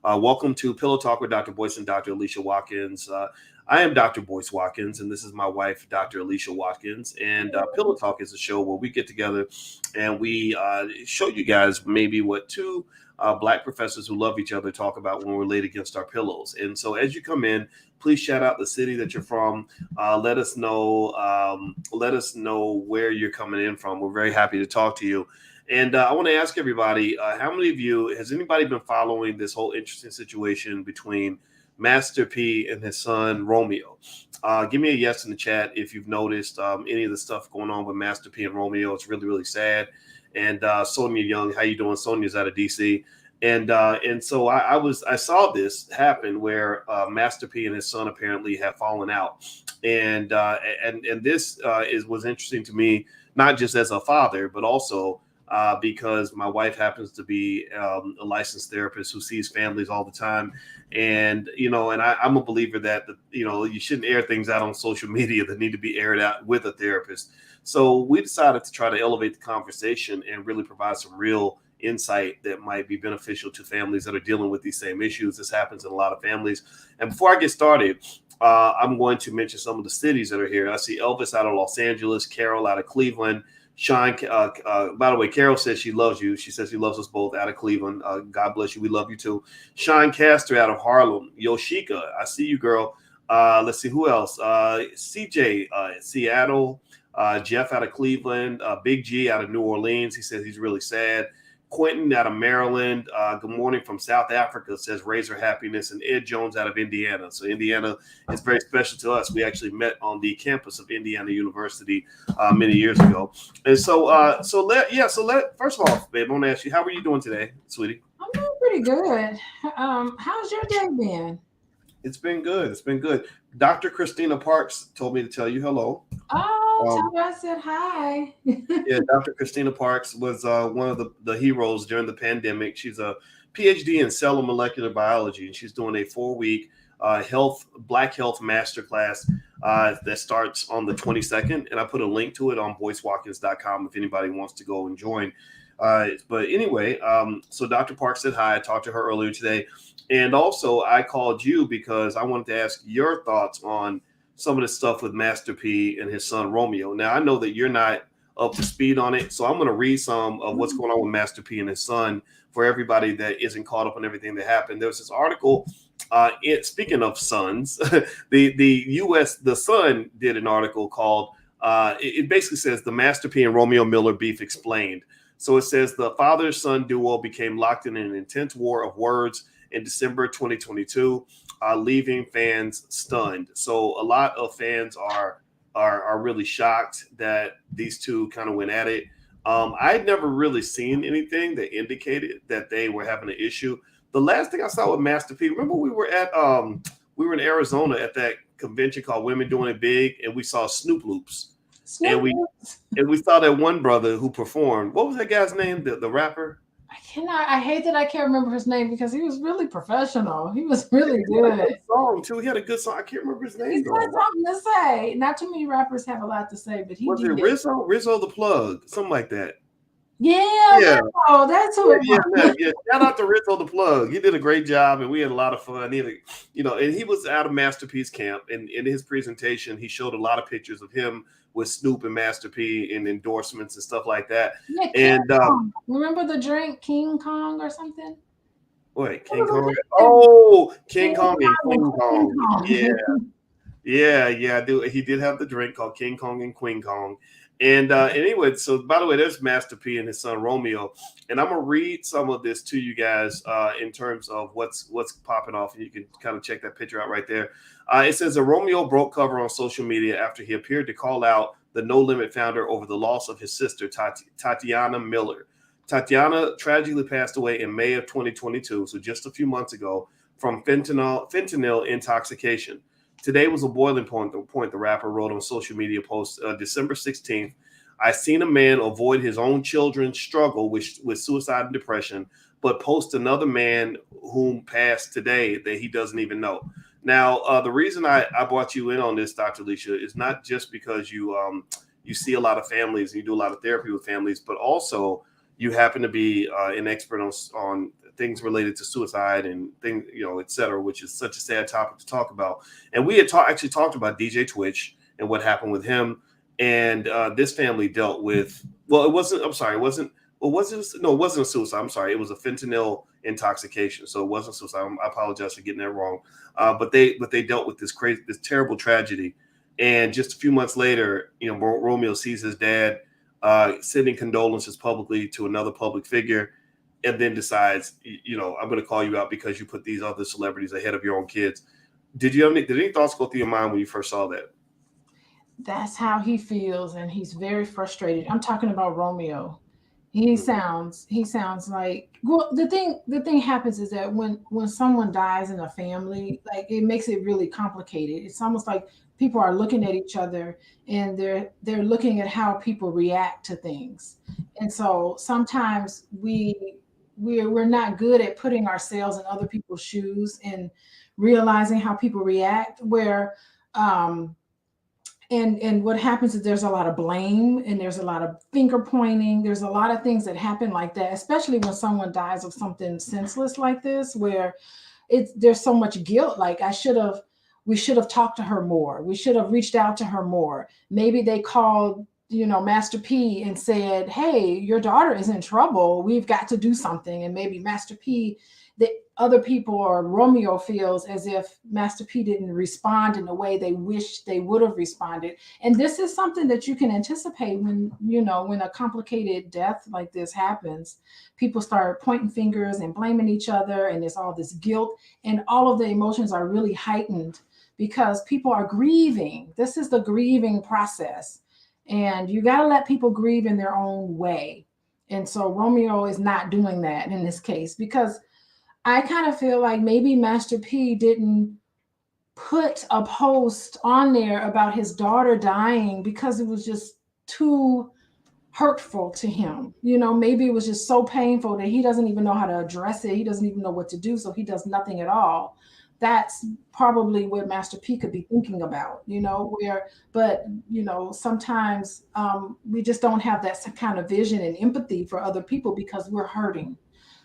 Welcome to Pillow Talk with Dr. Boyce and Dr. Alicia Watkins. I am Dr. Boyce Watkins, and this is my wife, Dr. Alicia Watkins. And Pillow Talk is a show where we get together and we show you guys maybe what two Black professors who love each other talk about when we're laid against our pillows. And so as you come in, please shout out the city that you're from. Let us know. Let us know where you're coming in from. We're very happy to talk to you. And I want to ask everybody, how many of you, has anybody been following this whole interesting situation between Master P and his son, Romeo? Give me a yes in the chat if you've noticed any of the stuff going on with Master P and Romeo. It's really, really sad. And Sonia Young, how you doing? Sonia's out of DC. And so I saw this happen where Master P and his son apparently have fallen out. And this was interesting to me, not just as a father, but also because my wife happens to be a licensed therapist who sees families all the time. And, I'm a believer that, you shouldn't air things out on social media that need to be aired out with a therapist. So we decided to try to elevate the conversation and really provide some real insight that might be beneficial to families that are dealing with these same issues. This happens in a lot of families. And before I get started, I'm going to mention some of the cities that are here. I see Elvis out of Los Angeles, Carol out of Cleveland, Sean, by the way, Carol says she loves you. She says she loves us both out of Cleveland. God bless you. We love you too. Sean Castor out of Harlem. Yoshika, I see you, girl. Let's see who else. CJ, Seattle. Jeff out of Cleveland. Big G out of New Orleans. He says he's really sad. Quentin out of Maryland. Good morning from South Africa, says Razor Happiness. And Ed Jones out of Indiana. So Indiana is very special to us. We actually met on the campus of Indiana University many years ago. And so first of all, babe, I want to ask you, how are you doing today, sweetie? I'm doing pretty good. How's your day been? It's been good. It's been good. Dr. Christina Parks told me to tell you hello. Oh, tell her I said hi. Yeah, Dr. Christina Parks was one of the heroes during the pandemic. She's a PhD in cell and molecular biology, and she's doing a 4-week Black Health Masterclass that starts on the 22nd. And I put a link to it on boycewatkins.com if anybody wants to go and join. But anyway, so Dr. Parks said hi. I talked to her earlier today. And also I called you because I wanted to ask your thoughts on some of the stuff with Master P and his son Romeo. Now, I know that you're not up to speed on it, so I'm going to read some of what's going on with Master P and his son for everybody that isn't caught up on everything that happened. There was this article, speaking of sons, the Sun did an article called, it basically says the Master P and Romeo Miller beef explained. So it says the father-son duo became locked in an intense war of words in December 2022, leaving fans stunned. So a lot of fans are really shocked that these two kind of went at it. I'd never really seen anything that indicated that they were having an issue. The last thing I saw with Master P, remember we were in Arizona at that convention called Women Doing It Big, and we saw Snoop Loops. And we saw that one brother who performed. What was that guy's name? The rapper? I hate that I can't remember his name because he was really professional. He was really good. Song too. He had a good song. I can't remember his name. He's got something to say. Not too many rappers have a lot to say, but he was did. It Rizzo the Plug, something like that. Yeah. That's who it was. Yeah. Shout out to Rizzo the Plug. He did a great job, and we had a lot of fun. And he was out of Master P's camp, and in his presentation, he showed a lot of pictures of him with Snoop and Master P and endorsements and stuff like that. Yeah, remember the drink King Kong or something? Wait, King Kong? Oh, King Kong and Queen Kong. Yeah, I do. He did have the drink called King Kong and Queen Kong. And anyway, so by the way, there's Master P and his son Romeo, and I'm gonna read some of this to you guys in terms of what's popping off, and you can kind of check that picture out right there. It says that Romeo broke cover on social media after he appeared to call out the No Limit founder over the loss of his sister Tatiana Miller. Tatiana tragically passed away in May of 2022, so just a few months ago, from fentanyl intoxication. Today was a boiling point, the rapper wrote on social media post December 16th. I seen a man avoid his own children's struggle with suicide and depression, but post another man whom passed today that he doesn't even know. Now, the reason I brought you in on this, Dr. Alicia, is not just because you see a lot of families and you do a lot of therapy with families, but also you happen to be an expert on things related to suicide and things, et cetera, which is such a sad topic to talk about. And we had actually talked about DJ Twitch and what happened with him. And this family dealt with, well, it wasn't, I'm sorry, it wasn't, well, no, it wasn't a suicide. I'm sorry. It was a fentanyl intoxication. So it wasn't suicide. I apologize for getting that wrong. But they dealt with this terrible tragedy. And just a few months later, Romeo sees his dad sending condolences publicly to another public figure, and then decides, I'm going to call you out because you put these other celebrities ahead of your own kids. Did any thoughts go through your mind when you first saw that? That's how he feels, and he's very frustrated. I'm talking about Romeo. He sounds like, well, the thing happens is that when someone dies in a family, like, it makes it really complicated. It's almost like people are looking at each other, and they're looking at how people react to things. And so sometimes we're not good at putting ourselves in other people's shoes and realizing how people react, where um and what happens is there's a lot of blame, and there's a lot of finger pointing. There's a lot of things that happen like that, especially when someone dies of something senseless like this, where there's so much guilt. Like, we should have talked to her more. We should have reached out to her more. Maybe they called, Master P and said, "Hey, your daughter is in trouble. We've got to do something." And maybe Master P, the other people, or Romeo, feels as if Master P didn't respond in the way they wish they would have responded. And this is something that you can anticipate when a complicated death like this happens. People start pointing fingers and blaming each other, and there's all this guilt, and all of the emotions are really heightened because people are grieving. This is the grieving process. And you got to let people grieve in their own way. And so Romeo is not doing that in this case, because I kind of feel like maybe Master P didn't put a post on there about his daughter dying because it was just too hurtful to him. Maybe it was just so painful that he doesn't even know how to address it. He doesn't even know what to do. So he does nothing at all. That's probably what Master P could be thinking about, but sometimes we just don't have that kind of vision and empathy for other people because we're hurting.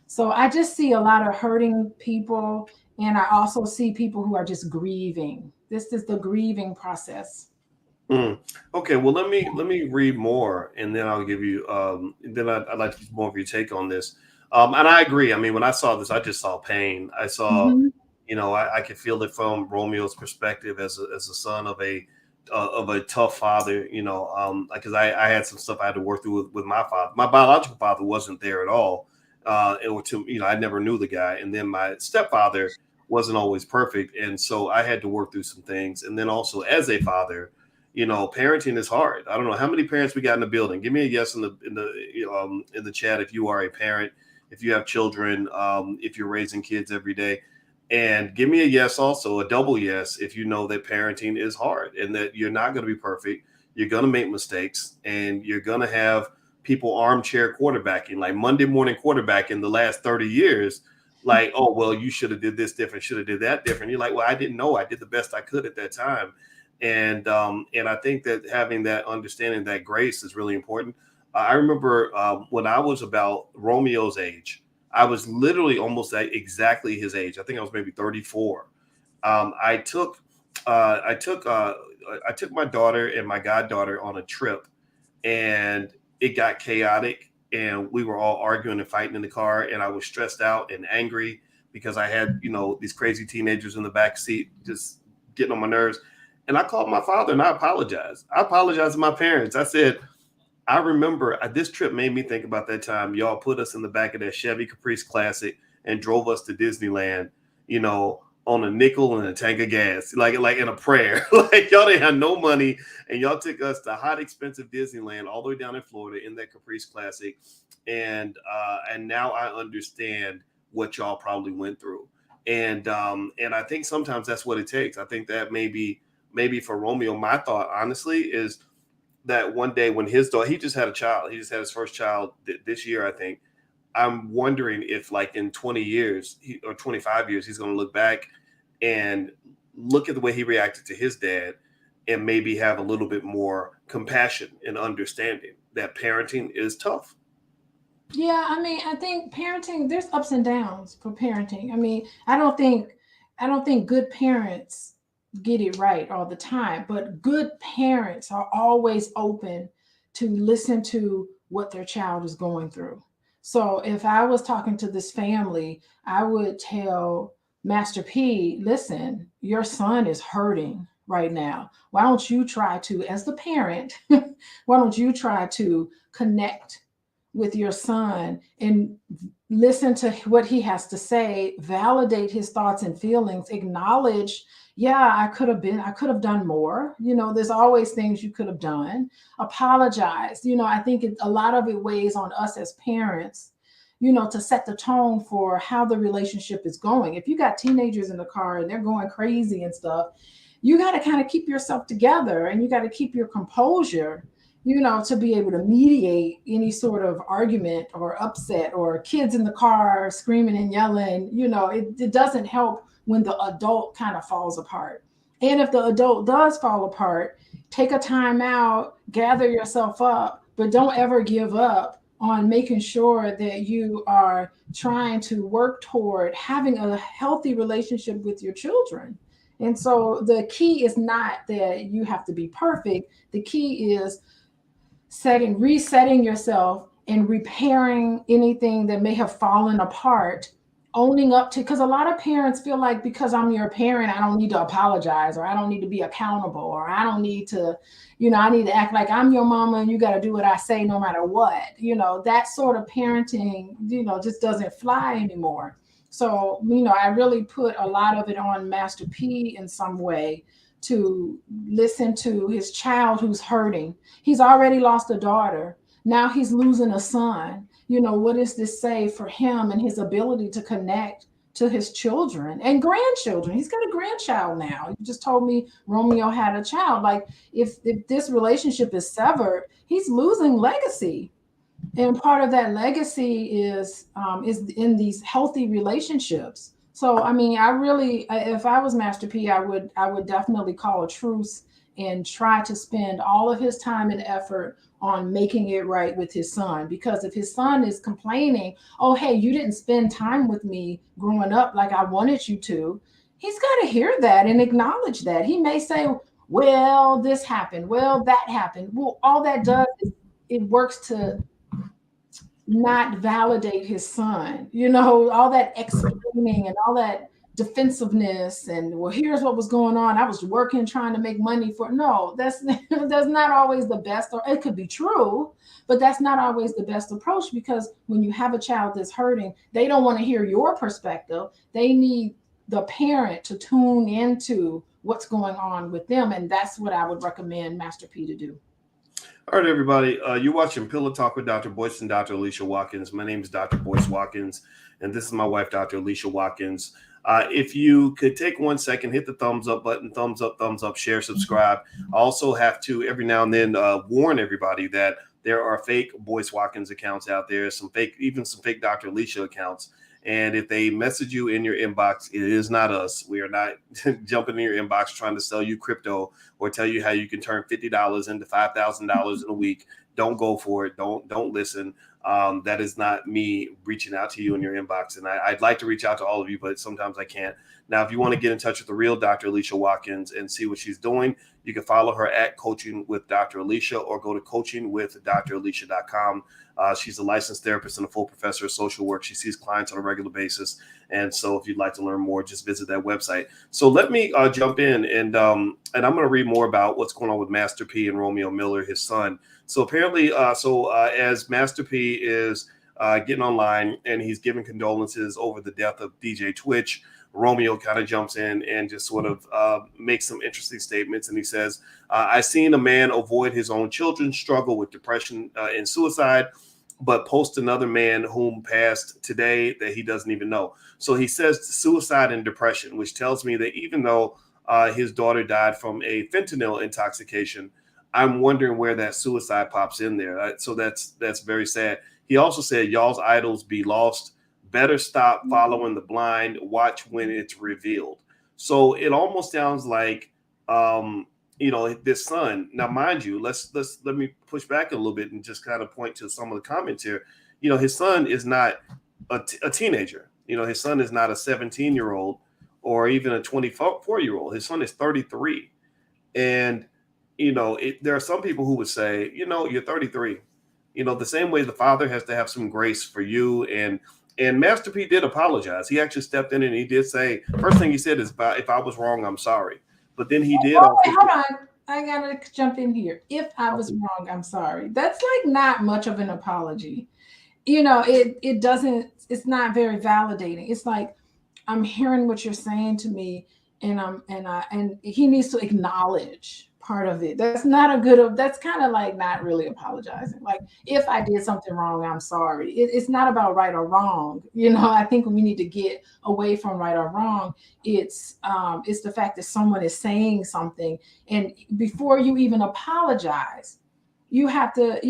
So I just see a lot of hurting people, and I also see people who are just grieving. This is the grieving process. Mm. Okay, well, let me read more, and then I'll give you. Then I'd like to get more of your take on this. And I agree. I mean, when I saw this, I just saw pain. I saw, Mhm. I could feel it from Romeo's perspective as a son of a tough father. Because I had some stuff I had to work through with my father. My biological father wasn't there at all. I never knew the guy, and then my stepfather wasn't always perfect, and so I had to work through some things. And then also as a father, parenting is hard. I don't know how many parents we got in the building. Give me a yes in the chat if you are a parent, if you have children, if you're raising kids every day, and give me a yes also, a double yes, if you know that parenting is hard and that you're not going to be perfect. You're going to make mistakes, and you're going to have people armchair quarterbacking, like Monday morning quarterback in the last 30 years. Like, oh, well, you should have did this different, should have did that different. You're like, well, I didn't know. I did the best I could at that time. And I think that having that understanding, that grace, is really important. I remember when I was about Romeo's age, I was literally almost at exactly his age. I think I was maybe 34. Um, I took uh, I took uh, I took my daughter and my goddaughter on a trip, and it got chaotic, and we were all arguing and fighting in the car, and I was stressed out and angry because I had these crazy teenagers in the back seat just getting on my nerves. And I called my father and I apologized. I apologized to my parents. I said, I remember this trip made me think about that time y'all put us in the back of that Chevy Caprice Classic and drove us to Disneyland, on a nickel and a tank of gas, like in a prayer. Like, y'all didn't have no money, and y'all took us to hot, expensive Disneyland all the way down in Florida in that Caprice Classic. And now I understand what y'all probably went through. And I think sometimes that's what it takes. I think that maybe for Romeo, my thought honestly is that one day when his daughter, he just had a child, he just had his first child this year, I think. I'm wondering if, like, in 20 years or 25 years, he's going to look back and look at the way he reacted to his dad, and maybe have a little bit more compassion and understanding that parenting is tough. Yeah, I mean, I think parenting, there's ups and downs for parenting. I mean, I don't think good parents get it right all the time, but good parents are always open to listen to what their child is going through. So if I was talking to this family, I would tell Master P, listen, your son is hurting right now. Why don't you try to, as the parent, why don't you try to connect with your son and listen to what he has to say, validate his thoughts and feelings, acknowledge, yeah, I could have done more. You know, there's always things you could have done. Apologize. You know, I think a lot of it weighs on us as parents, you know, to set the tone for how the relationship is going. If you got teenagers in the car and they're going crazy and stuff, you got to kind of keep yourself together and you got to keep your composure, you know, to be able to mediate any sort of argument or upset or kids in the car screaming and yelling. You know, it doesn't help when the adult kind of falls apart. And if the adult does fall apart, take a time out, gather yourself up, but don't ever give up on making sure that you are trying to work toward having a healthy relationship with your children. And so the key is not that you have to be perfect. The key is resetting yourself and repairing anything that may have fallen apart, owning up to, because a lot of parents feel like because I'm your parent, I don't need to apologize or I don't need to be accountable or I don't need to, you know, I need to act like I'm your mama and you got to do what I say no matter what. You know, that sort of parenting, you know, just doesn't fly anymore. So, you know, I really put a lot of it on Master P in some way to listen to his child who's hurting. He's already lost a daughter. Now he's losing a son. You know, what does this say for him and his ability to connect to his children and grandchildren? He's got a grandchild now. You just told me Romeo had a child. Like, if this relationship is severed, he's losing legacy, and part of that legacy is in these healthy relationships. So I mean, if I was Master P, I would definitely call a truce and try to spend all of his time and effort on making it right with his son. Because if his son is complaining, oh hey, you didn't spend time with me growing up like I wanted you to, he's got to hear that and acknowledge that. He may say, well, this happened, well, that happened. Well, all that does is it works to not validate his son. You know, all that explaining and all that defensiveness and, well, here's what was going on. I was working trying to make money for, no, that's that's not always the best, or it could be true, but that's not always the best approach, because when you have a child that's hurting, they don't want to hear your perspective. They need the parent to tune into what's going on with them. And that's what I would recommend Master P to do. All right, everybody. You're watching Pillow Talk with Dr. Boyce and Dr. Alicia Watkins. My name is Dr. Boyce Watkins, and this is my wife, Dr. Alicia Watkins. If you could take 1 second, hit the thumbs up button, thumbs up, share, subscribe. I also have to every now and then warn everybody that there are fake Boyce Watkins accounts out there, even some fake Dr. Alicia accounts. And if they message you in your inbox, it is not us. We are not jumping in your inbox trying to sell you crypto or tell you how you can turn $50 into $5,000 in a week. Don't go for it. Don't listen. That is not me reaching out to you in your inbox. And I'd like to reach out to all of you, but sometimes I can't. Now, if you want to get in touch with the real Dr. Alicia Watkins and see what she's doing, you can follow her at Coaching with Dr. Alicia or go to coachingwithdralicia.com. She's a licensed therapist and a full professor of social work. She sees clients on a regular basis. And so if you'd like to learn more, just visit that website. So let me jump in and I'm going to read more about what's going on with Master P and Romeo Miller, his son. So apparently, as Master P is getting online and he's giving condolences over the death of DJ Twitch, Romeo kind of jumps in and just sort of makes some interesting statements. And he says, I seen a man avoid his own children, struggle with depression and suicide, but post another man whom passed today that he doesn't even know. So he says suicide and depression, which tells me that even though his daughter died from a fentanyl intoxication, I'm wondering where that suicide pops in there. So that's very sad. He also said, y'all's idols be lost. Better stop following the blind. Watch when it's revealed. So it almost sounds like, this son. Now, mind you, let me push back a little bit and just kind of point to some of the comments here. his son is not a teenager. His son is not a 17-year-old or even a 24-year-old. His son is 33. And, there are some people who would say, you're 33. The same way the father has to have some grace for you. And Master P did apologize. He actually stepped in and he did say, first thing he said is, if I was wrong, I'm sorry. But then he did Oh, also. wait, hold on. I gotta jump in here. If I was Okay. wrong, I'm sorry. That's like not much of an apology. It doesn't, it's not very validating. It's like, I'm hearing what you're saying to me, and he needs to acknowledge part of it. That's not a good, that's kind of like not really apologizing. Like, if I did something wrong, I'm sorry. It's not about right or wrong. I think we need to get away from right or wrong. It's the fact that someone is saying something, and before you even apologize, you have to,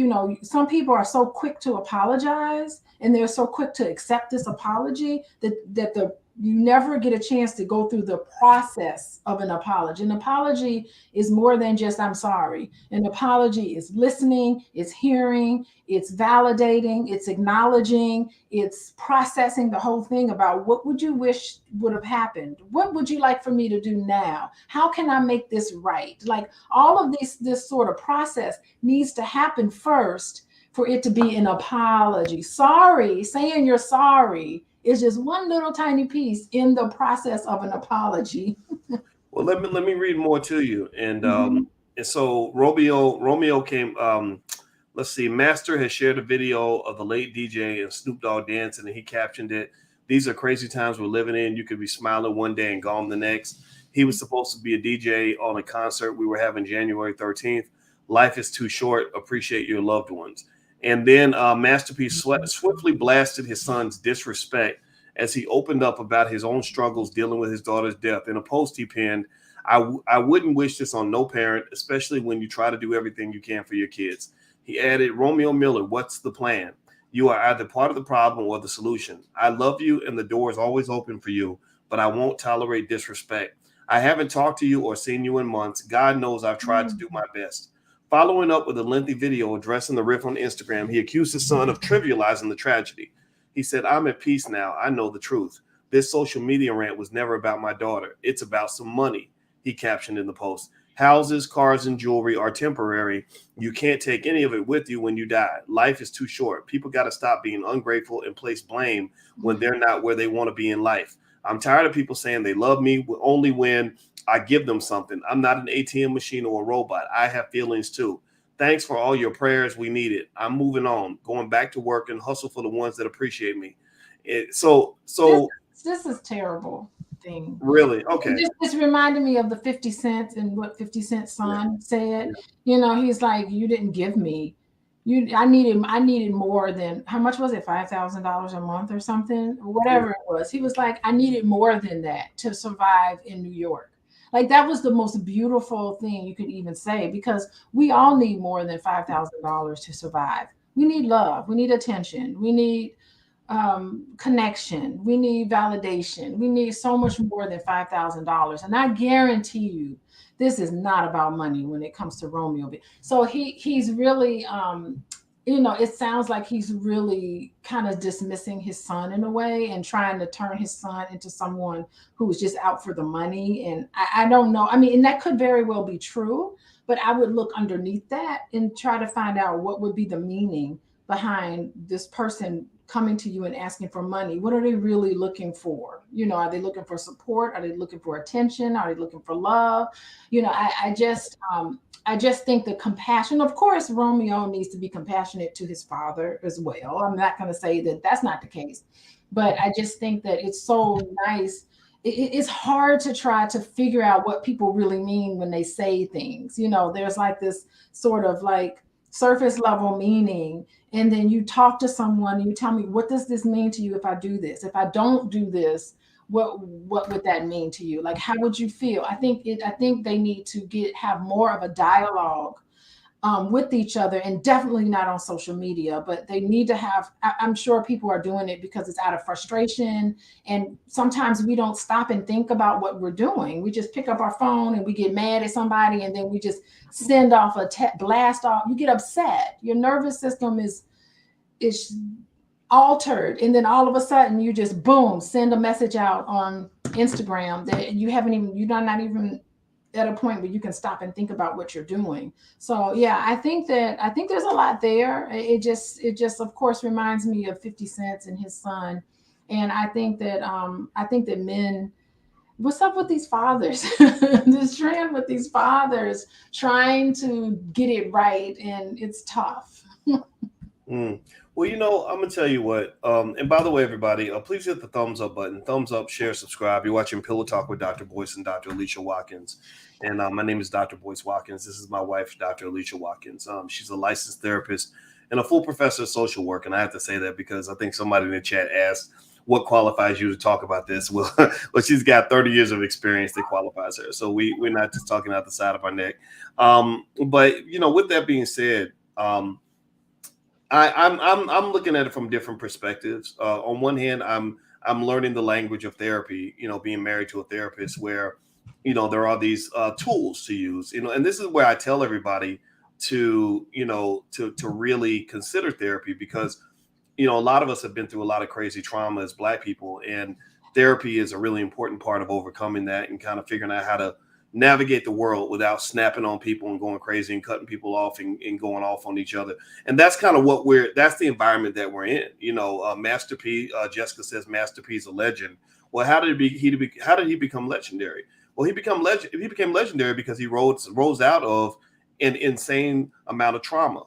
some people are so quick to apologize, and they're so quick to accept this apology that you never get a chance to go through the process of an apology. An apology is more than just I'm sorry. An apology is listening, it's hearing, it's validating, it's acknowledging, it's processing the whole thing about what would you wish would have happened? What would you like for me to do now? How can I make this right? Like, all of this sort of process needs to happen first for it to be an apology. Sorry, saying you're sorry is just one little tiny piece in the process of an apology. Well, let me read more to you. And Mhm. and so Romeo came. Let's see. Master has shared a video of the late DJ and Snoop Dogg dancing, and he captioned it. These are crazy times we're living in. You could be smiling one day and gone the next. He was supposed to be a DJ on a concert we were having January 13th. Life is too short. Appreciate your loved ones. And then Masterpiece swiftly blasted his son's disrespect as he opened up about his own struggles dealing with his daughter's death. In a post he penned, I wouldn't wish this on no parent, especially when you try to do everything you can for your kids. He added, Romeo Miller, what's the plan? You are either part of the problem or the solution. I love you and the door is always open for you, but I won't tolerate disrespect. I haven't talked to you or seen you in months. God knows I've tried to do my best. Following up with a lengthy video addressing the riff on Instagram, he accused his son of trivializing the tragedy. He said, I'm at peace now. I know the truth. This social media rant was never about my daughter. It's about some money, he captioned in the post. Houses, cars, and jewelry are temporary. You can't take any of it with you when you die. Life is too short. People got to stop being ungrateful and place blame when they're not where they want to be in life. I'm tired of people saying they love me only when I give them something. I'm not an ATM machine or a robot. I have feelings too. Thanks for all your prayers. We need it. I'm moving on, going back to work and hustle for the ones that appreciate me. It, so, This so this is terrible thing. really, okay. This reminded me of the 50 Cent and what 50 Cent's Yeah, son said. yeah, He's like, you didn't give me. I needed more than, how much was it? $5,000 a month or something, or yeah. whatever it was. He was like, I needed more than that to survive in New York. Like, that was the most beautiful thing you could even say, because we all need more than $5,000 to survive. We need love. We need attention. We need connection. We need validation. We need so much more than $5,000. And I guarantee you, this is not about money when it comes to Romeo. So he's really, it sounds like he's really kind of dismissing his son in a way, and trying to turn his son into someone who's just out for the money. And I don't know. I mean, and that could very well be true, but I would look underneath that and try to find out what would be the meaning behind this person coming to you and asking for money. What are they really looking for? Are they looking for support? Are they looking for attention? Are they looking for love? I just think the compassion, of course, Romeo needs to be compassionate to his father as well. I'm not going to say that that's not the case, but I just think that it's so nice. It's hard to try to figure out what people really mean when they say things. There's like this sort of like surface level meaning, and then you talk to someone and you tell me, what does this mean to you if I do this? If I don't do this, what would that mean to you? Like, how would you feel? I think they need to have more of a dialogue with each other, and definitely not on social media. But they need to have, I'm sure people are doing it because it's out of frustration, and sometimes we don't stop and think about what we're doing. We just pick up our phone and we get mad at somebody, and then we just send off blast off. You get upset. Your nervous system is altered, and then all of a sudden you just boom send a message out on Instagram that you haven't even, you're not even at a point where you can stop and think about what you're doing. So yeah, I think there's a lot there. It just of course reminds me of 50 Cent and his son. And I think that men, what's up with these fathers? This trend with these fathers trying to get it right, and it's tough. Mm. Well, I'm gonna tell you what. And by the way, everybody, please hit the thumbs up button. Thumbs up, share, subscribe. You're watching Pillow Talk with Dr. Boyce and Dr. Alicia Watkins, and my name is Dr. Boyce Watkins. This is my wife, Dr. Alicia Watkins. She's a licensed therapist and a full professor of social work. And I have to say that because I think somebody in the chat asked what qualifies you to talk about this. Well, well, she's got 30 years of experience that qualifies her. So we're not just talking out the side of our neck. But with that being said. I'm looking at it from different perspectives. On one hand, I'm learning the language of therapy. Being married to a therapist, where there are these tools to use. And this is where I tell everybody to really consider therapy, because a lot of us have been through a lot of crazy trauma as Black people, and therapy is a really important part of overcoming that and kind of figuring out how to navigate the world without snapping on people and going crazy and cutting people off and going off on each other. And that's kind of that's the environment that we're in. Master P, Jessica says Master P is a legend. Well, how did he become legendary? Well, he became legendary because he rose out of an insane amount of trauma.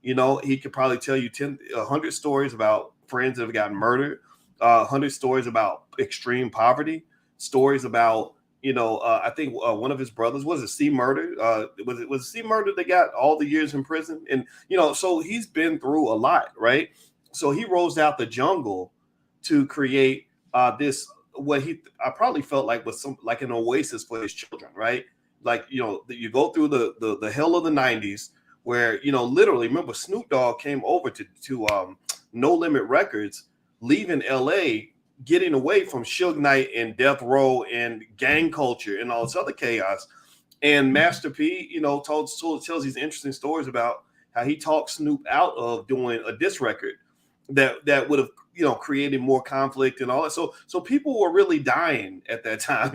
He could probably tell you 100 stories about friends that have gotten murdered, 100 stories about extreme poverty, stories about I think one of his brothers, was it C Murder? Was it C Murder that got all the years in prison? And so he's been through a lot, right? So he rose out the jungle to create this, I probably felt like was like an oasis for his children, right? Like you go through the hell of the '90s, where literally, remember, Snoop Dogg came over to No Limit Records, leaving L.A., getting away from Suge Knight and Death Row and gang culture and all this other chaos. And Master P, tells these interesting stories about how he talked Snoop out of doing a diss record that would have created more conflict and all that. So people were really dying at that time.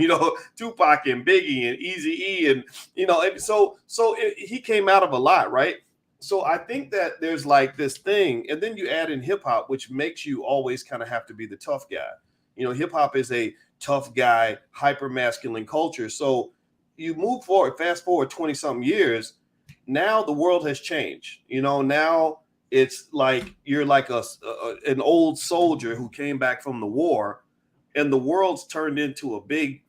Tupac and Biggie and Eazy-E, and he came out of a lot, right? So I think that there's like this thing, and then you add in hip hop, which makes you always kind of have to be the tough guy. Hip hop is a tough guy, hyper masculine culture. So you fast forward 20 something years. Now the world has changed. Now it's like you're like an old soldier who came back from the war, and the world's turned into a big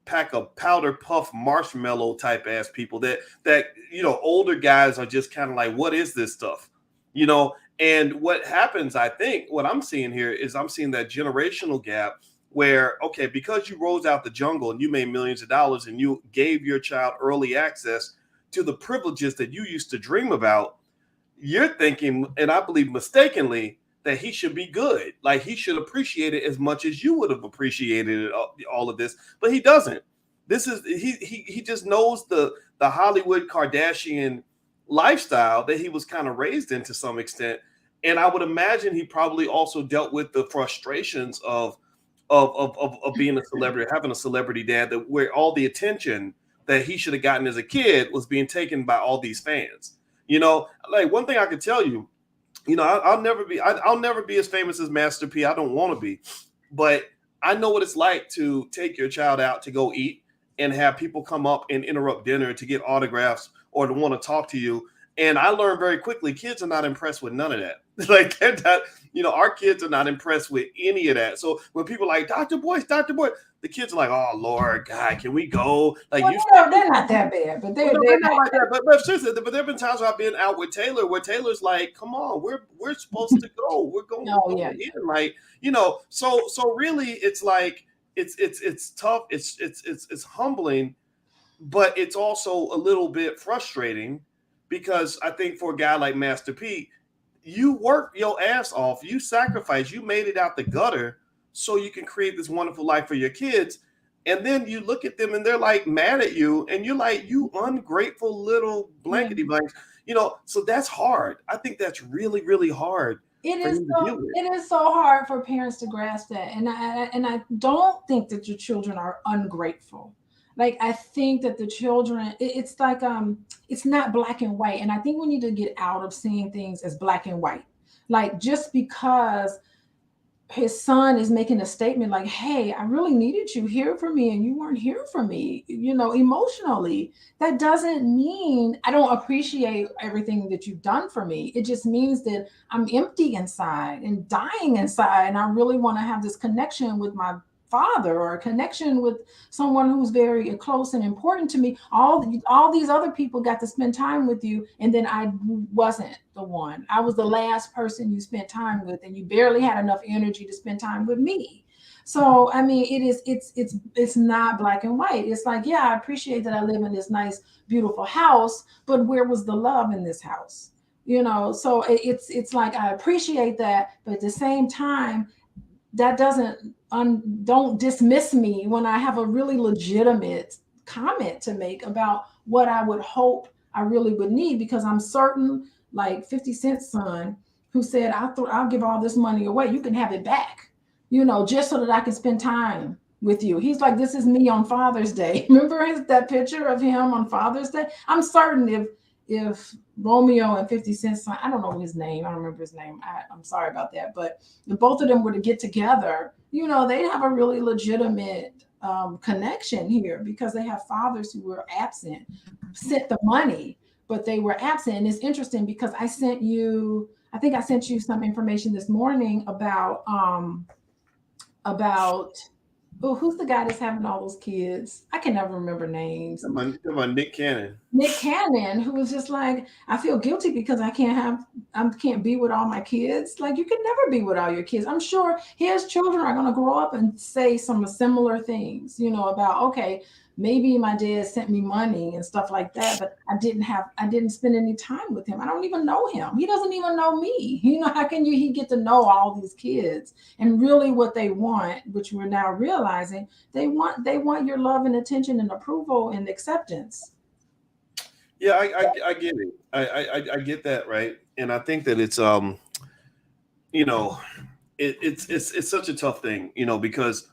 pack of powder puff marshmallow type ass people that older guys are just kind of like, what is this stuff? And what happens, I think what I'm seeing here is I'm seeing that generational gap where, okay, because you rose out the jungle and you made millions of dollars and you gave your child early access to the privileges that you used to dream about, you're thinking, and I believe mistakenly, that he should be good. Like he should appreciate it as much as you would have appreciated it, all of this, but he doesn't. This is he just knows the Hollywood Kardashian lifestyle that he was kind of raised in to some extent. And I would imagine he probably also dealt with the frustrations of being a celebrity, having a celebrity dad, that where all the attention that he should have gotten as a kid was being taken by all these fans. Like one thing I could tell you, I'll never be as famous as Master P. I don't want to be, but I know what it's like to take your child out to go eat and have people come up and interrupt dinner to get autographs or to want to talk to you. And I learned very quickly, kids are not impressed with none of that. Like they're not, our kids are not impressed with any of that. So when people are like, Dr. Boyce, the kids are like, oh Lord, God, can we go? Like Well, they're not that bad, but they're not like that. But seriously, but there have been times where I've been out with Taylor, where Taylor's like, come on, we're supposed to go. We're going, in. Like, so really it's like it's tough, it's humbling, but it's also a little bit frustrating, because I think for a guy like Master P, you worked your ass off, you sacrificed, you made it out the gutter so you can create this wonderful life for your kids. And then you look at them and they're like mad at you, and you're like, you ungrateful little blankety blanks. So that's hard. I think that's really, really hard It for is him to so deal with. it is so hard for parents to grasp that, and I don't think that your children are ungrateful. Like I think that the children, it's like it's not black and white, and I think we need to get out of seeing things as black and white. Like just because his son is making a statement like, hey, I really needed you here for me and you weren't here for me, emotionally, that doesn't mean I don't appreciate everything that you've done for me. It just means that I'm empty inside and dying inside, and I really want to have this connection with my father, or a connection with someone who's very close and important to me. All these other people got to spend time with you, and then I wasn't the one. I was the last person you spent time with, and you barely had enough energy to spend time with me. So I mean, it's not black and white. It's like, yeah, I appreciate that I live in this nice beautiful house, but where was the love in this house? So it's like I appreciate that, but at the same time, that don't dismiss me when I have a really legitimate comment to make about what I would hope I really would need, because I'm certain, like 50 Cent's son, who said, I'll give all this money away, you can have it back, just so that I can spend time with you. He's like, this is me on Father's Day. Remember that picture of him on Father's Day? I'm certain if Romeo and 50 Cent's son, I don't know his name, I don't remember his name, I'm sorry about that, but if both of them were to get together, they'd have a really legitimate connection here, because they have fathers who were absent, sent the money, but they were absent. And it's interesting because I think I sent you some information this morning about oh, who's the guy that's having all those kids? I can never remember names. Come on, Nick Cannon. Nick Cannon, who was just like, I feel guilty because I can't be with all my kids. Like, you can never be with all your kids. I'm sure his children are going to grow up and say some similar things, about, okay, maybe my dad sent me money and stuff like that, but I didn't spend any time with him. I don't even know him. He doesn't even know me. How can he get to know all these kids? And really what they want, which we're now realizing, they want your love and attention and approval and acceptance. Yeah, I get it. I get that, right? And I think that it's you know, it's such a tough thing, because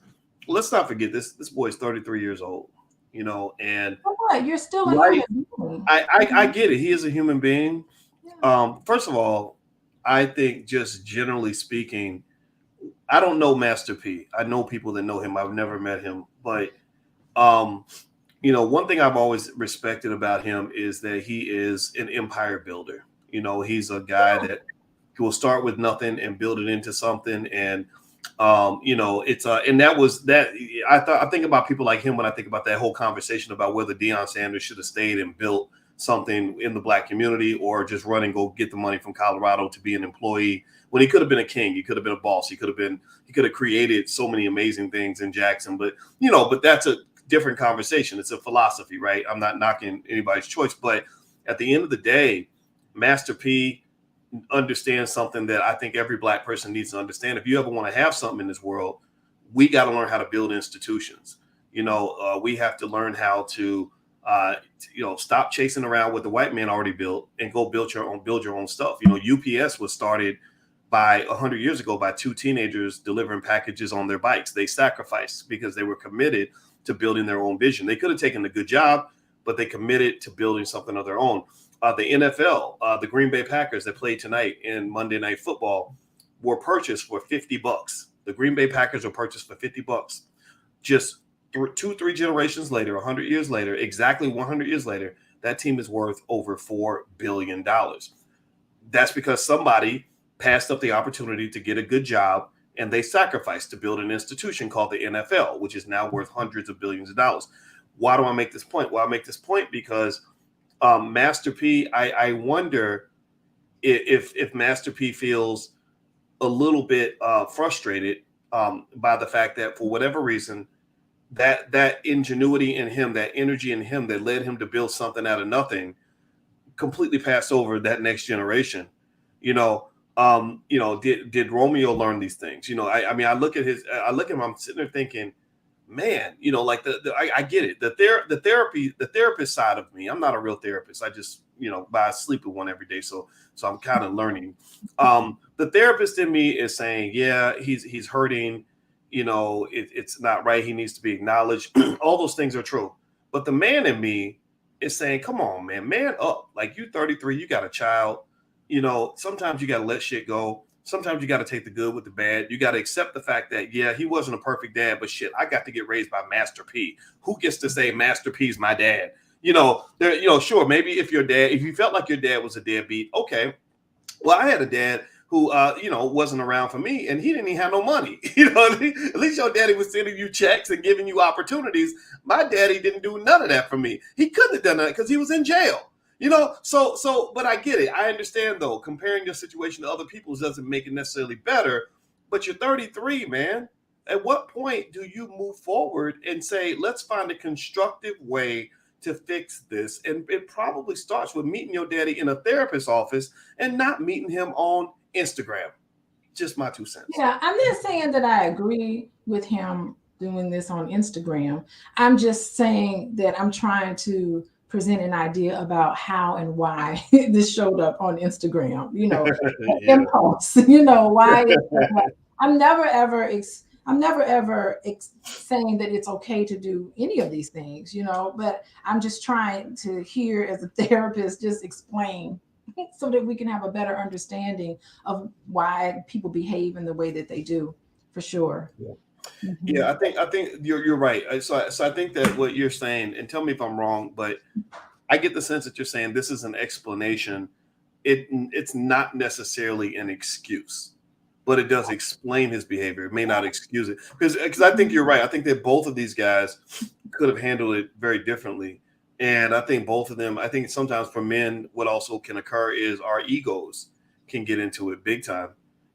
let's not forget this boy is 33 years old, and So what? You're still a life. human being. I get it. He is a human being. Yeah. First of all, I think just generally speaking, I don't know Master P. I know people that know him. I've never met him, but um, one thing I've always respected about him is that he is an empire builder. He's a guy that he will start with nothing and build it into something. And it's and that was that. I think about people like him when I think about that whole conversation about whether Deion Sanders should have stayed and built something in the black community, or just run and go get the money from Colorado to be an employee when he could have been a king. He could have been a boss. He could have created so many amazing things in Jackson. But that's a different conversation. It's a philosophy, right? I'm not knocking anybody's choice, but at the end of the day, Master P understands something that I think every black person needs to understand. If you ever want to have something in this world, we got to learn how to build institutions. We have to learn how to, stop chasing around what the white man already built and go build your own stuff. UPS was started by 100 years ago by two teenagers delivering packages on their bikes. They sacrificed because they were committed to building their own vision. They could have taken a good job, but they committed to building something of their own. The NFL, the Green Bay Packers that played tonight in Monday Night Football were purchased for $50. The Green Bay Packers were purchased for $50. Just 2-3 generations later, 100 years later, exactly 100 years later, that team is worth over $4 billion. That's because somebody passed up the opportunity to get a good job, and they sacrificed to build an institution called the NFL, which is now worth hundreds of billions of dollars. Why do I make this point? Well, I make this point because Master P, I wonder if Master P feels a little bit frustrated by the fact that for whatever reason, that ingenuity in him, that energy in him that led him to build something out of nothing, completely passed over that next generation. Did Romeo learn these things? I mean, I look at him, I'm sitting there thinking, man, like I get it. The therapist side of me. I'm not a real therapist. I just, but I sleep with one every day. So I'm kind of learning. The therapist in me is saying, yeah, he's hurting. It's not right. He needs to be acknowledged. All those things are true. But the man in me is saying, come on, man up. Like, you 33, you got a child. Sometimes you got to let shit go. Sometimes you got to take the good with the bad. You got to accept the fact that, yeah, he wasn't a perfect dad, but shit, I got to get raised by Master P. Who gets to say Master P's my dad? Sure, maybe if you felt like your dad was a deadbeat, okay. Well, I had a dad who, wasn't around for me, and he didn't even have no money. At least your daddy was sending you checks and giving you opportunities. My daddy didn't do none of that for me. He couldn't have done that because he was in jail. But I get it. I understand, though, comparing your situation to other people's doesn't make it necessarily better. But you're 33, man. At what point do you move forward and say, let's find a constructive way to fix this? And it probably starts with meeting your daddy in a therapist's office and not meeting him on Instagram. Just my 2 cents. Yeah, I'm not saying that I agree with him doing this on Instagram. I'm just saying that I'm trying to present an idea about how and why this showed up on Instagram. Yeah. Impulse. Why I'm never ever I'm never ever saying that it's okay to do any of these things, but I'm just trying to hear as a therapist just explain so that we can have a better understanding of why people behave in the way that they do, for sure. Yeah. Mhm. Yeah, I think you're right. So I think that what you're saying, and tell me if I'm wrong, but I get the sense that you're saying this is an explanation. It's not necessarily an excuse, but it does explain his behavior. It may not excuse it, because I think you're right. I think that both of these guys could have handled it very differently, and I think both of them. I think sometimes for men, what also can occur is our egos can get into it big time.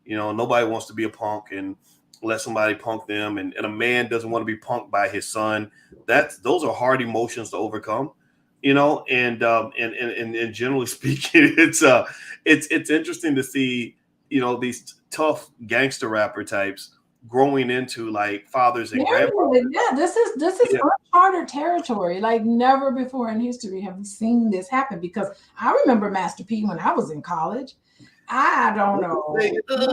Nobody wants to be a punk and let somebody punk them, and a man doesn't want to be punked by his son. Those are hard emotions to overcome. And generally speaking, it's interesting to see these tough gangster rapper types growing into like fathers and grandfathers. Yeah, this is Yeah. uncharted territory. Like never before in history have we seen this happen. Because I remember Master P when I was in college. I don't know what those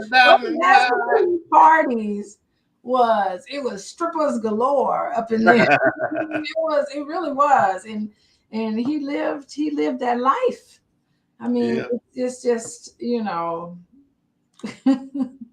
Master P parties was. It was strippers galore up in there. It really was, and he lived that life. I mean, Yeah. it's just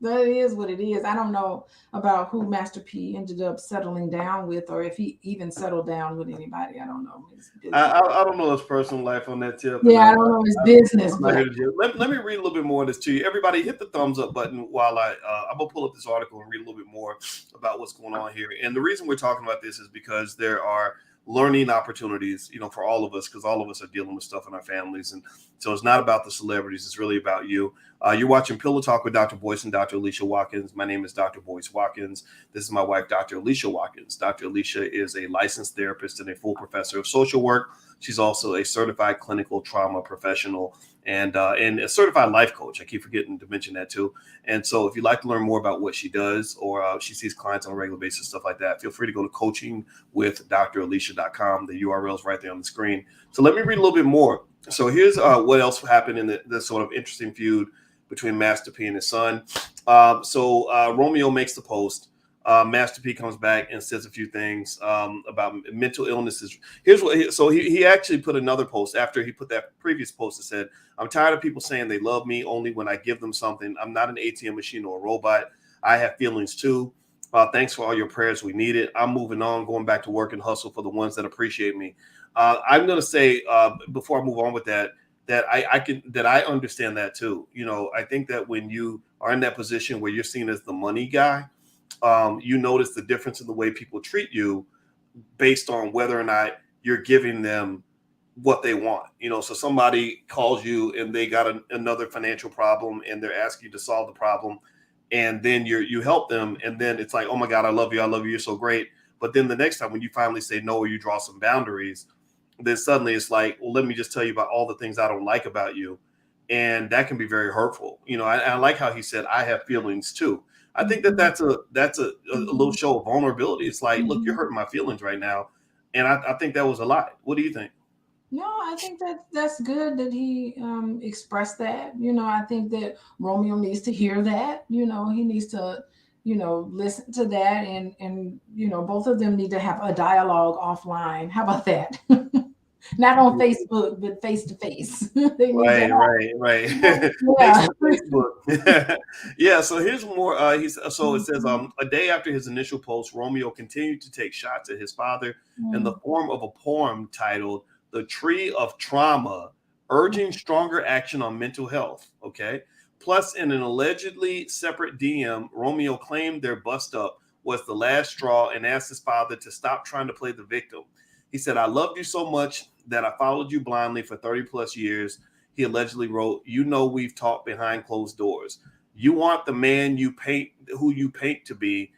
that is what it is. I don't know about who Master P ended up settling down with, or if he even settled down with anybody. I don't know his I, business. I I don't know his personal life on that tip, and Yeah, I don't know his business, I'm not but here to judge. Let me read a little bit more of this to you. Everybody, hit the thumbs up button while I'm gonna pull up this article and read a little bit more about what's going on here. And the reason we're talking about this is because there are learning opportunities, for all of us, because all of us are dealing with stuff in our families, and so it's not about the celebrities; it's really about you. You're watching Pillow Talk with Dr. Boyce and Dr. Alicia Watkins. My name is Dr. Boyce Watkins. This is my wife, Dr. Alicia Watkins. Dr. Alicia is a licensed therapist and a full professor of social work. She's also a certified clinical trauma professional and a certified life coach. I keep forgetting to mention that too. And so, if you'd like to learn more about what she does, or she sees clients on a regular basis, stuff like that, feel free to go to coachingwithdralicia.com. The URL is right there on the screen. So let me read a little bit more. So here's what else happened in this sort of interesting feud between Master P and his son. Romeo makes the post. Master P comes back and says a few things about mental illnesses. Here's what. So he actually put another post after he put that previous post that said, "I'm tired of people saying they love me only when I give them something. I'm not an ATM machine or a robot. I have feelings too. Thanks for all your prayers. We need it. I'm moving on, going back to work and hustle for the ones that appreciate me." I'm going to say before I move on with that I understand that too. I think that when you are in that position where you're seen as the money guy, you notice the difference in the way people treat you based on whether or not you're giving them what they want. So somebody calls you and they got another financial problem and they're asking you to solve the problem, and then you help them, and then it's like, oh my God, I love you, you're so great. But then the next time when you finally say no, or you draw some boundaries, then suddenly it's like, well, let me just tell you about all the things I don't like about you. And that can be very hurtful. I like how he said, I have feelings too. I think that Mhm. that's a little Mhm. show of vulnerability. It's like, look, you're Mhm. hurting my feelings right now, and I think that was a lot. What do you think? No, I think that that's good that he expressed that. I think that Romeo needs to hear that. He needs to, listen to that, and both of them need to have a dialogue offline. How about that? Not on Facebook, but face to face. They need to Right, have. right, right. Face Yeah. to Facebook. Yeah. So here's more. So it says, Mhm. a day after his initial post, Romeo continued to take shots at his father in the Mhm. form of a poem titled "The Tree of Trauma," urging stronger action on mental health. Okay. Plus, in an allegedly separate DM, Romeo claimed their bust up was the last straw and asked his father to stop trying to play the victim. He said, I loved you so much that I followed you blindly for 30 plus years. He allegedly wrote, you know, we've talked behind closed doors. You want the man you paint, who you paint to be.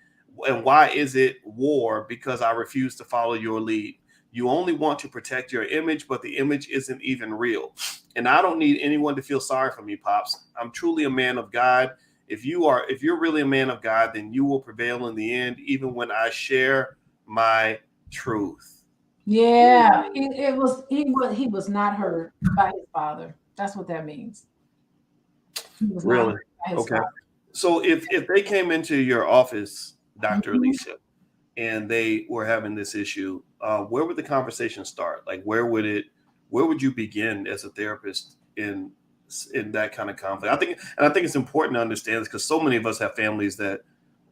And why is it war? Because I refuse to follow your lead. You only want to protect your image, but the image isn't even real. And I don't need anyone to feel sorry for me, Pops. I'm truly a man of God. If you're really a man of God, then you will prevail in the end, even when I share my truth. Yeah, he was not heard by his father. That's what that means. He was not Really? heard by his Okay. father. So if they came into your office, Dr. Mhm. Alicia, and they were having this issue, where would the conversation start? Like where would you begin as a therapist in that kind of conflict? I think it's important to understand this because so many of us have families that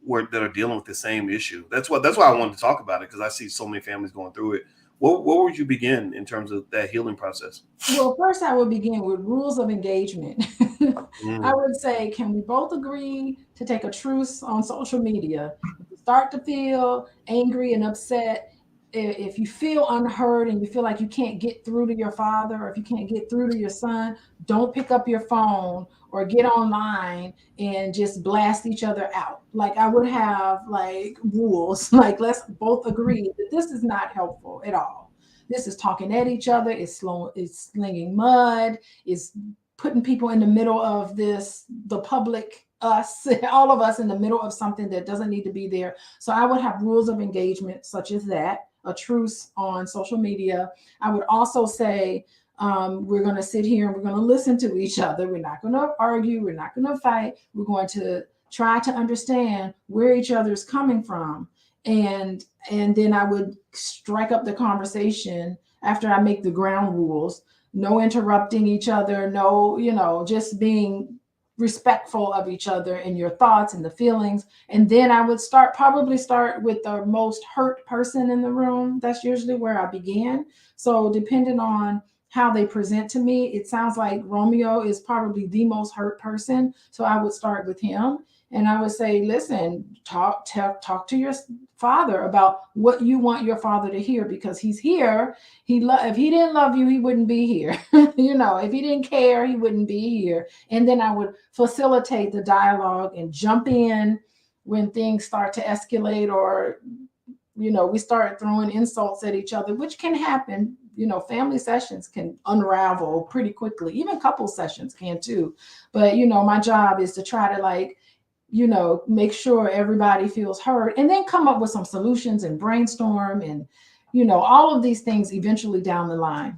are dealing with the same issue. That's why I wanted to talk about it because I see so many families going through it. Where would you begin in terms of that healing process? Well, first I would begin with rules of engagement. I Mm, would say, can we both agree to take a truce on social media? If you start to feel angry and upset, if you feel unheard and you feel like you can't get through to your father or if you can't get through to your son, don't pick up your phone or get online and just blast each other out. Like I would have like rules, like let's both agree that this is not helpful at all. This is talking at each other. It's slinging mud. It's putting people in the middle of the public, us, all of us in the middle of something that doesn't need to be there. So I would have rules of engagement such as that, a truce on social media. I would also say, we're going to sit here and we're going to listen to each other. We're not going to argue. We're not going to fight. We're going to try to understand where each other is coming from, and then I would strike up the conversation after I make the ground rules. No interrupting each other, no, just being respectful of each other and your thoughts and the feelings. And then I would probably start with the most hurt person in the room. That's usually where I began. So depending on how they present to me, it sounds like Romeo is probably the most hurt person. So I would start with him and I would say, listen, talk to your father about what you want your father to hear because he's here. If he didn't love you, he wouldn't be here. If he didn't care, he wouldn't be here. And then I would facilitate the dialogue and jump in when things start to escalate or we start throwing insults at each other, which can happen. Family sessions can unravel pretty quickly. Even couple sessions can too. But my job is to try to make sure everybody feels heard and then come up with some solutions and brainstorm and all of these things eventually down the line.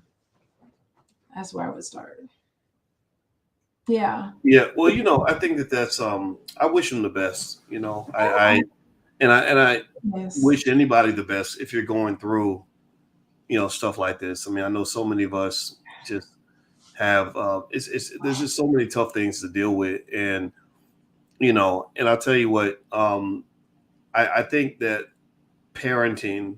That's where I would start. Yeah. yeah. Well, I think that's I wish them the best. I Yes. wish anybody the best if you're going through stuff like this. I mean, I know so many of us just have it's there's just so many tough things to deal with, and I'll tell you what, I think that parenting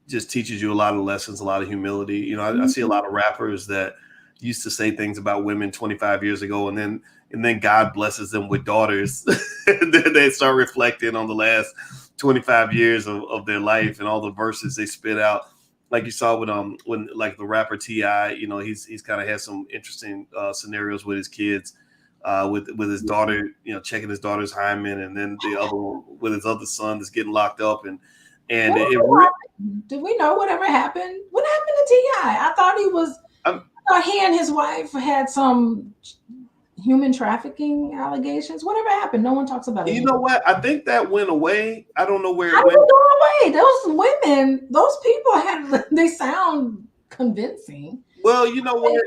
just teaches you a lot of lessons, a lot of humility. I see a Mhm. lot of rappers that used to say things about women 25 years ago, and then God blesses them with daughters, and then they start reflecting on the last 25 years of their life and all the verses they spit out. Like you saw when like the rapper Ti, he's kind of had some interesting scenarios with his kids, with his daughter, checking his daughter's hymen, and then the other one with his other son that's getting locked up, and Whatever it. happened? Did we know whatever happened? What happened to Ti? I thought he was. I'm, I thought he and his wife had some human trafficking allegations? Whatever happened? No one talks about it You know anymore. what? I think that went away. I don't know where How it did went. it go away? Those women, those people had, they sound convincing. Well, you know what?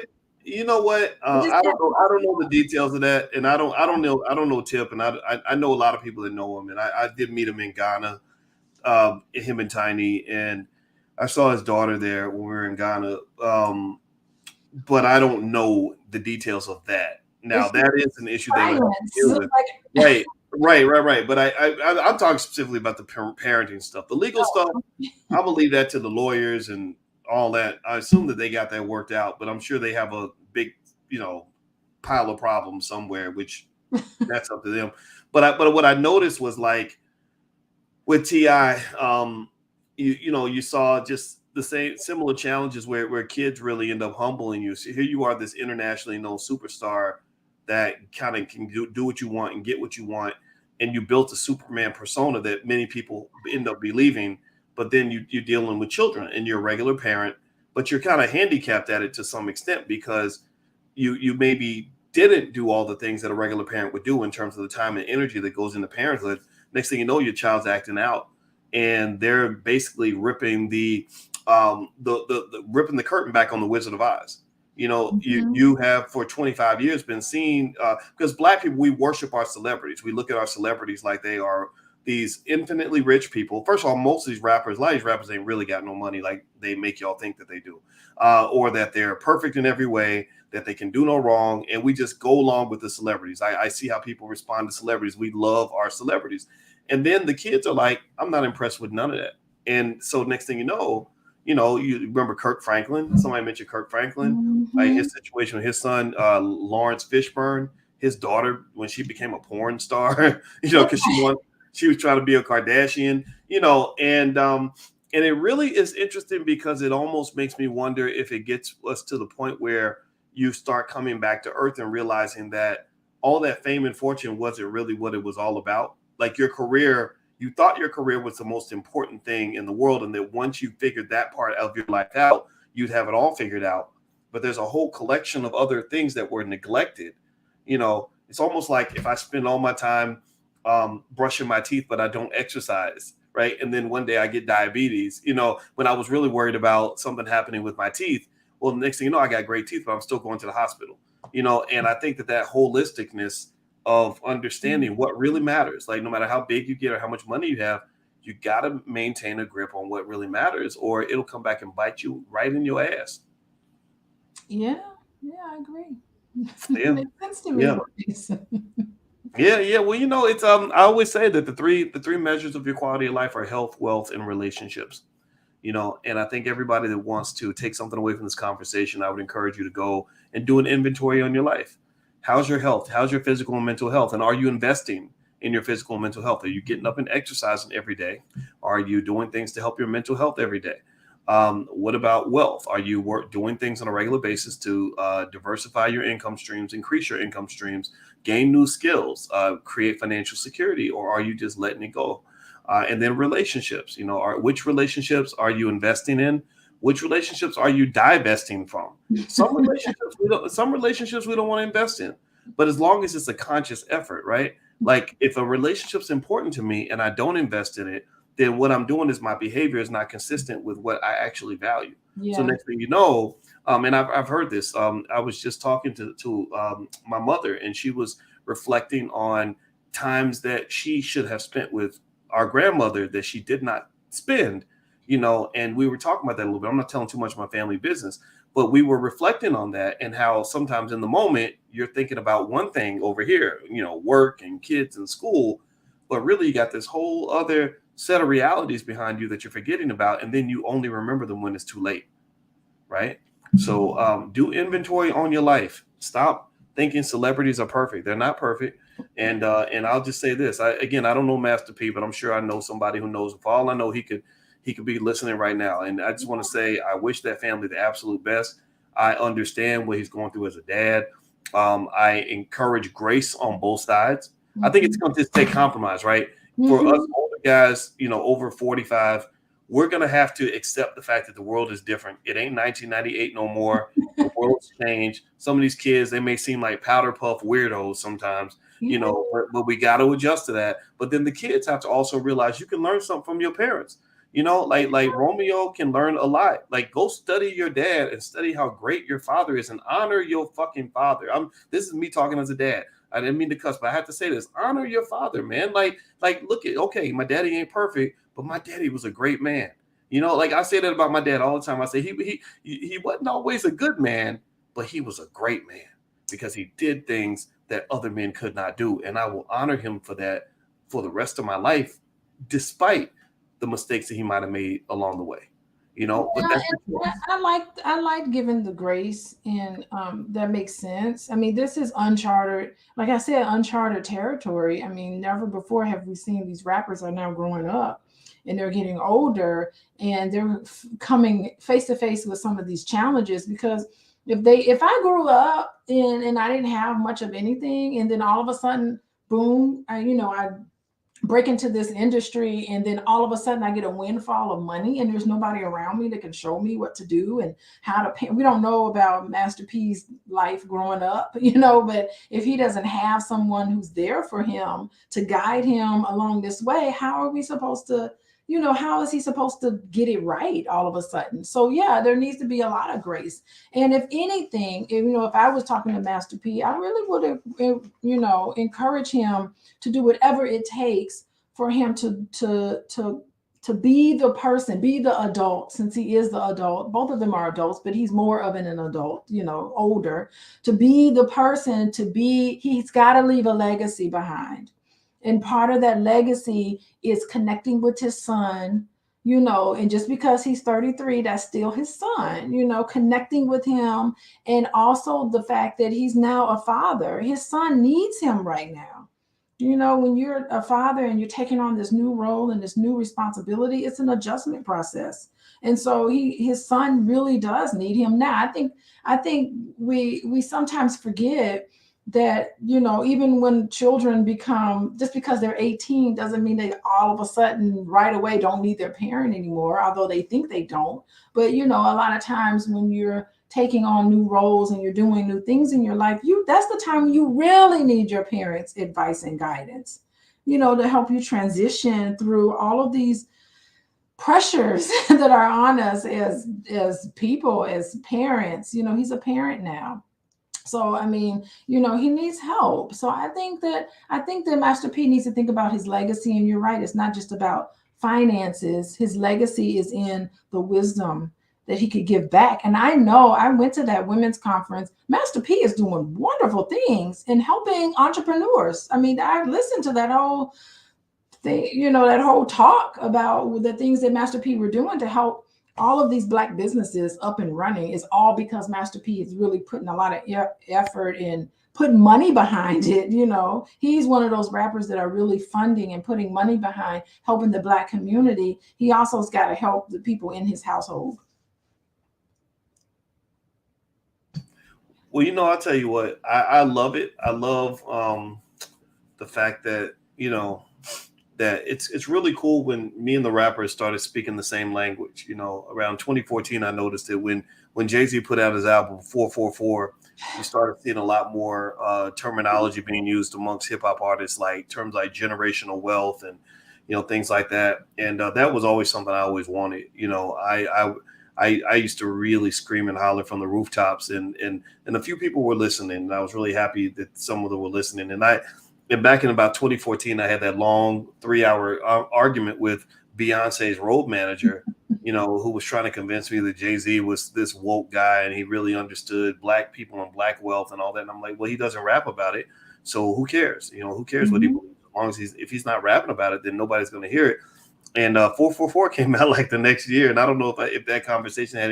You know what? It just I don't kept know. I don't popping know the up. details of that, and I don't know. I don't know Tip, and I know a lot of people that know him, and I did meet him in Ghana, him and Tiny, and I saw his daughter there when we were in Ghana. But I don't know the details of that. Now It's that is an issue they would have to silence. deal with. Like, Right, right. But I'm talking specifically about the parenting stuff. The legal stuff, I will leave that to the lawyers and all that. I assume that they got that worked out, but I'm sure they have a big, you know, pile of problems somewhere, which that's up to them. But what I noticed was like with Ti, you know, you saw just the same similar challenges where kids really end up humbling you. So here you are, this internationally known superstar that kind of can do what you want and get what you want, and you built a Superman persona that many people end up believing. But then you're dealing with children, and you're a regular parent, but you're kind of handicapped at it to some extent because you maybe didn't do all the things that a regular parent would do in terms of the time and energy that goes into parenthood. Next thing you know, your child's acting out, and they're basically ripping the ripping the curtain back on the Wizard of Oz. You know, mhm. you have for 25 years been seen because Black people, we worship our celebrities. We look at our celebrities like they are these infinitely rich people. First of all, most of these rappers, a lot of these rappers ain't really got no money like they make y'all think that they do, or that they're perfect in every way, that they can do no wrong, and we just go along with the celebrities. I see how people respond to celebrities. We love our celebrities, and then the kids are like, I'm not impressed with none of that. And so next thing you know, you remember Kirk Franklin. Somebody mentioned Kirk Franklin, like Mhm. his situation with his son, Lawrence Fishburne, his daughter when she became a porn star, you know, because she was trying to be a Kardashian, you know, and it really is interesting because it almost makes me wonder if it gets us to the point where you start coming back to earth and realizing that all that fame and fortune wasn't really what it was all about. Like your career, you thought your career was the most important thing in the world, and that once you figured that part of your life out, you'd have it all figured out. But there's a whole collection of other things that were neglected. You know, it's almost like if I spend all my time brushing my teeth, but I don't exercise, right? And then one day I get diabetes, you know, when I was really worried about something happening with my teeth. Well, the next thing you know, I got great teeth, but I'm still going to the hospital, you know. And I think that that holisticness of understanding what really matters, like no matter how big you get or how much money you have, you got to maintain a grip on what really matters, or it'll come back and bite you right in your ass. Yeah, yeah, I agree. Yeah, Makes sense to me, yeah. Maurice. Yeah. Well, you know, it's I always say that the three measures of your quality of life are health, wealth, and relationships. You know, and I think everybody that wants to take something away from this conversation, I would encourage you to go and do an inventory on your life. How's your health? How's your physical and mental health? And are you investing in your physical and mental health? Are you getting up and exercising every day? Are you doing things to help your mental health every day? What about wealth? Are you doing things on a regular basis to diversify your income streams, increase your income streams, gain new skills, create financial security, or are you just letting it go? And then relationships, you know, which relationships are you investing in? Which relationships are you divesting from? Some relationships we don't want to invest in, but as long as it's a conscious effort, right? Like if a relationship's important to me and I don't invest in it, then what I'm doing is my behavior is not consistent with what I actually value. So Yeah. next thing you know, and I've heard this. I was just talking to my mother, and she was reflecting on times that she should have spent with our grandmother that she did not spend, you know, and we were talking about that a little bit. I'm not telling too much of my family business, but we were reflecting on that and how sometimes in the moment you're thinking about one thing over here, you know, work and kids and school, but really you got this whole other set of realities behind you that you're forgetting about, and then you only remember them when it's too late, right? So do inventory on your life. Stop thinking celebrities are perfect. They're not perfect. And I'll just say this. I don't know Master P, but I'm sure I know somebody who knows. For all I know, he could be listening right now. And I just want to say I wish that family the absolute best. I understand what he's going through as a dad. I encourage grace on both sides. I think it's Mhm. going to just take compromise, right? For us Mhm. older guys, you know, over 45, we're going to have to accept the fact that the world is different. It ain't 1998 no more. The world's changed. Some of these kids, they may seem like powder puff weirdos sometimes, Yeah. but we got to adjust to that. But then the kids have to also realize you can learn something from your parents. Like Romeo can learn a lot. Like, go study your dad and study how great your father is and honor your fucking father. This is me talking as a dad. I didn't mean to cuss, but I have to say this. Honor your father, man. Look at, okay, my daddy ain't perfect, but my daddy was a great man. Like I say that about my dad all the time. I say he wasn't always a good man, but he was a great man because he did things that other men could not do. And I will honor him for that for the rest of my life, despite the mistakes that he might have made along the way. But Yeah, that's the and choice. I like giving the grace, and that makes sense. I mean, this is uncharted, like I said, uncharted territory. I mean, never before have we seen these rappers are now growing up, and they're getting older, and they're coming face to face with some of these challenges. Because if I grew up and I didn't have much of anything, and then all of a sudden, boom, I break into this industry, and then all of a sudden I get a windfall of money, and there's nobody around me that can show me what to do and how to pay. We don't know about Master P's life growing up, but if he doesn't have someone who's there for him to guide him along this way, how are we supposed to, how is he supposed to get it right all of a sudden? So yeah, there needs to be a lot of grace. And if anything, if I was talking to Master P, I really would have, encourage him to do whatever it takes for him to be the person, be the adult, since he is the adult. Both of them are adults, but he's more of an adult, older, to be the person, he's got to leave a legacy behind. And part of that legacy is connecting with his son, and just because he's 33, that's still his son, connecting with him. And also the fact that he's now a father. His son needs him right now. When you're a father and you're taking on this new role and this new responsibility, it's an adjustment process. And so his son really does need him now. I think we sometimes forget that, even when children become, just because they're 18 doesn't mean they all of a sudden right away don't need their parent anymore, although they think they don't. But a lot of times when you're taking on new roles and you're doing new things in your life, that's the time you really need your parents' advice and guidance, to help you transition through all of these pressures that are on us as people, as parents. He's a parent now. So I mean, he needs help. So I think that Master P needs to think about his legacy. And you're right, it's not just about finances. His legacy is in the wisdom that he could give back. And I know I went to that women's conference. Master P is doing wonderful things in helping entrepreneurs. I mean, I listened to that whole thing, that whole talk about the things that Master P were doing to help all of these Black businesses up and running. Is all because Master P is really putting a lot of effort in putting money behind it. He's one of those rappers that are really funding and putting money behind helping the Black community. He also has got to help the people in his household. Well, I'll tell you what, I love it. I love the fact that, that it's really cool when me and the rappers started speaking the same language. Around 2014, I noticed it when Jay-Z put out his album 444, you started seeing a lot more terminology being used amongst hip hop artists, like terms like generational wealth and things like that. And that was always something I always wanted. I used to really scream and holler from the rooftops, and a few people were listening, and I was really happy that some of them were listening. And back in about 2014, I had that long 3-hour argument with Beyonce's road manager, who was trying to convince me that Jay-Z was this woke guy and he really understood Black people and Black wealth and all that. And I'm like, well, he doesn't rap about it, so who cares? Who cares what he Mhm. believes? As long as if he's not rapping about it, then nobody's going to hear it. And 444 came out like the next year, and I don't know if that conversation had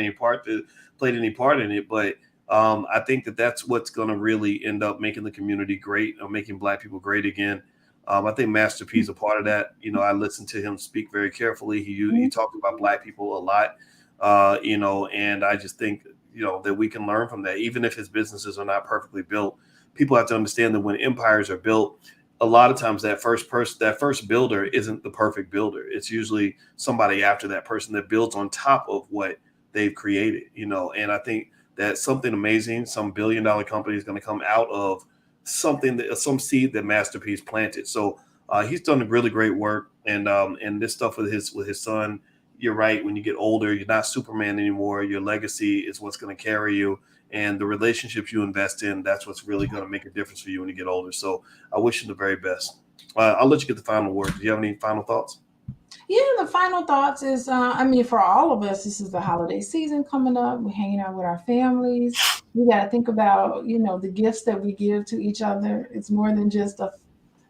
played any part in it, but I think that that's what's going to really end up making the community great, or making Black people great again. I think Master P is a part of that. I listened to him speak very carefully. He talked about Black people a lot, and I just think that we can learn from that. Even if his businesses are not perfectly built, people have to understand that when empires are built, a lot of times that first person, that first builder isn't the perfect builder. It's usually somebody after that person that builds on top of what they've created, you know. And I think that something amazing, some billion-dollar company is going to come out of something that some seed that Masterpiece planted. So he's done really great work, and this stuff with his son. You're right. When you get older, you're not Superman anymore. Your legacy is what's going to carry you, and the relationships you invest in. That's what's really going to make a difference for you when you get older. So I wish you the very best. I'll let you get the final word. Do you have any final thoughts? Yeah, the final thoughts is, I mean, for all of us, this is the holiday season coming up. We're hanging out with our families. We got to think about, the gifts that we give to each other. It's more than just a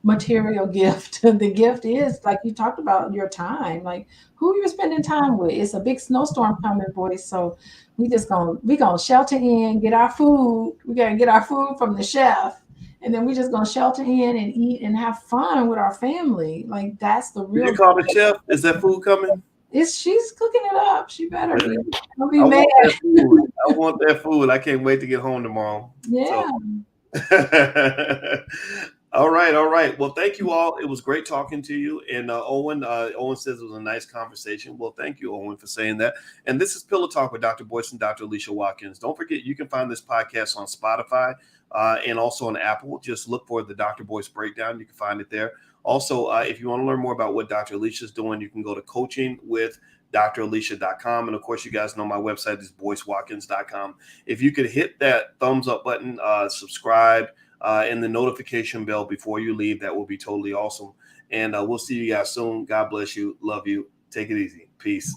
material gift. The gift is, like you talked about, your time, like who you're spending time with. It's a big snowstorm coming, boys. So we gonna shelter in, get our food. We gotta get our food from the chef, and then we just gonna shelter in and eat and have fun with our family. Like that's the Did you real. call the chef? Is that food coming? It's she's cooking it up. She better be. Don't be I mad. want that food. I want that food. I can't wait to get home tomorrow. So, Yeah. all right, all right. Well, thank you all. It was great talking to you. And Owen says it was a nice conversation. Well, thank you, Owen, for saying that. And this is Pillow Talk with Dr. Boyce and Dr. Alicia Watkins. Don't forget, you can find this podcast on Spotify and also on Apple. Just look for the Dr. Boyce Breakdown. You can find it there. Also, if you want to learn more about what Dr. Alicia is doing, you can go to coaching with dralicia.com. And of course, you guys know my website is boycewatkins.com. If you could hit that thumbs up button, subscribe, and the notification bell before you leave, that will be totally awesome. And we'll see you guys soon. God bless you. Love you. Take it easy. Peace.